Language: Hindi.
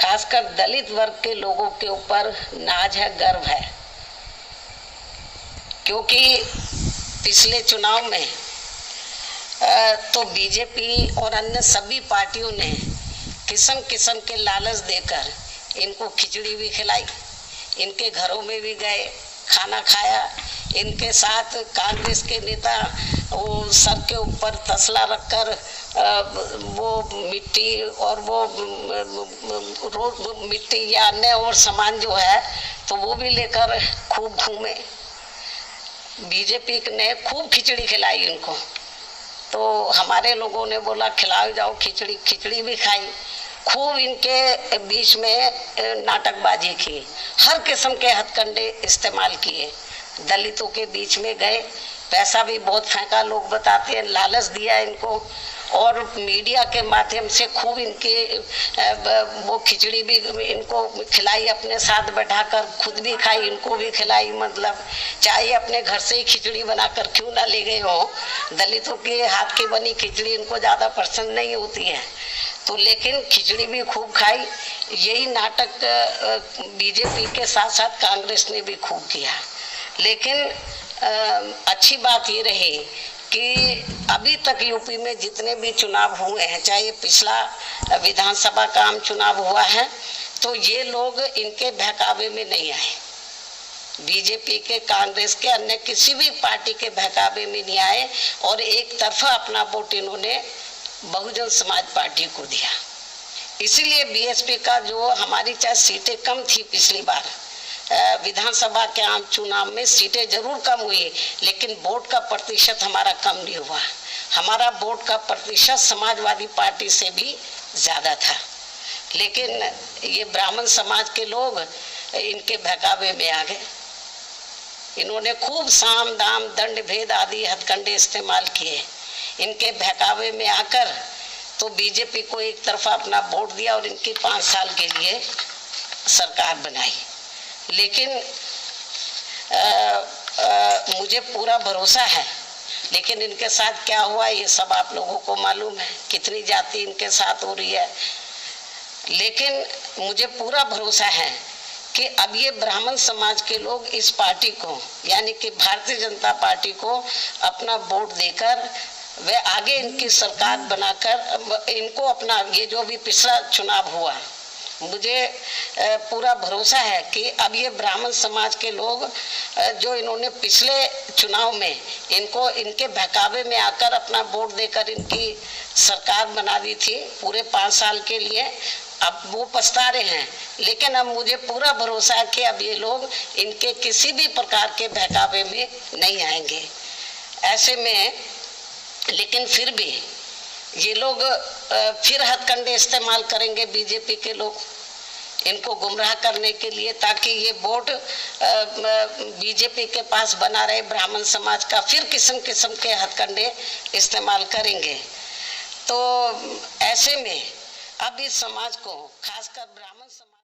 खासकर दलित वर्ग के लोगों के ऊपर नाज है, गर्व है, क्योंकि पिछले चुनाव में तो बीजेपी और अन्य सभी पार्टियों ने किस्म किस्म के लालच देकर इनको खिचड़ी भी खिलाई, इनके घरों में भी गए, खाना खाया। इनके साथ कांग्रेस के नेता वो सर के ऊपर तसला रखकर वो मिट्टी और वो रोज मिट्टी या अन्य और सामान जो है तो वो भी लेकर खूब घूमे। बीजेपी ने खूब खिचड़ी खिलाई इनको, तो हमारे लोगों ने बोला खिलाओ जाओ खिचड़ी, खिचड़ी भी खाई। खूब इनके बीच में नाटकबाजी की, हर किस्म के हथकंडे इस्तेमाल किए, दलितों के बीच में गए, पैसा भी बहुत फेंका, लोग बताते हैं, लालच दिया इनको, और मीडिया के माध्यम से खूब इनके वो खिचड़ी भी इनको खिलाई, अपने साथ बैठाकर खुद भी खाई, इनको भी खिलाई। मतलब चाहे अपने घर से ही खिचड़ी बनाकर क्यों ना ले गए हो, दलितों के हाथ की बनी खिचड़ी इनको ज़्यादा पसंद नहीं होती है, तो लेकिन खिचड़ी भी खूब खाई। यही नाटक बीजेपी के साथ साथ कांग्रेस ने भी खूब किया। लेकिन अच्छी बात ये रही कि अभी तक यूपी में जितने भी चुनाव हुए हैं, चाहे पिछला विधानसभा का आम चुनाव हुआ है, तो ये लोग इनके बहकावे में नहीं आए, बीजेपी के, कांग्रेस के, अन्य किसी भी पार्टी के बहकावे में नहीं आए, और एक तरफा अपना वोट इन्होंने बहुजन समाज पार्टी को दिया। इसीलिए बीएसपी का जो हमारी चाहे सीटें कम थी पिछली बार विधानसभा के आम चुनाव में, सीटें जरूर कम हुई, लेकिन वोट का प्रतिशत हमारा कम नहीं हुआ। हमारा वोट का प्रतिशत समाजवादी पार्टी से भी ज्यादा था। लेकिन ये ब्राह्मण समाज के लोग इनके बहकावे में आ गए, इन्होंने खूब साम दाम दंड भेद आदि हथकंडे इस्तेमाल किए। इनके बहकावे में आकर तो बीजेपी को एक तरफा अपना वोट दिया और इनकी 5 साल के लिए सरकार बनाई। लेकिन मुझे पूरा भरोसा है, लेकिन इनके साथ क्या हुआ ये सब आप लोगों को मालूम है, कितनी जाति इनके साथ हो रही है। लेकिन मुझे पूरा भरोसा है कि अब ये ब्राह्मण समाज के लोग इस पार्टी को, यानी कि भारतीय जनता पार्टी को अपना वोट देकर वे आगे इनकी सरकार बनाकर इनको अपना, ये जो भी पिछला चुनाव हुआ, मुझे पूरा भरोसा है कि अब ये ब्राह्मण समाज के लोग जो इन्होंने पिछले चुनाव में इनको इनके बहकावे में आकर अपना वोट देकर इनकी सरकार बना दी थी पूरे 5 साल के लिए, अब वो पछता रहे हैं। लेकिन अब मुझे पूरा भरोसा है कि अब ये लोग इनके किसी भी प्रकार के बहकावे में नहीं आएंगे। ऐसे में लेकिन फिर भी ये लोग फिर हथकंडे इस्तेमाल करेंगे, बीजेपी के लोग, इनको गुमराह करने के लिए, ताकि ये वोट बीजेपी के पास बना रहे ब्राह्मण समाज का, फिर किस्म किस्म के हथकंडे इस्तेमाल करेंगे। तो ऐसे में अब इस समाज को, खासकर ब्राह्मण समाज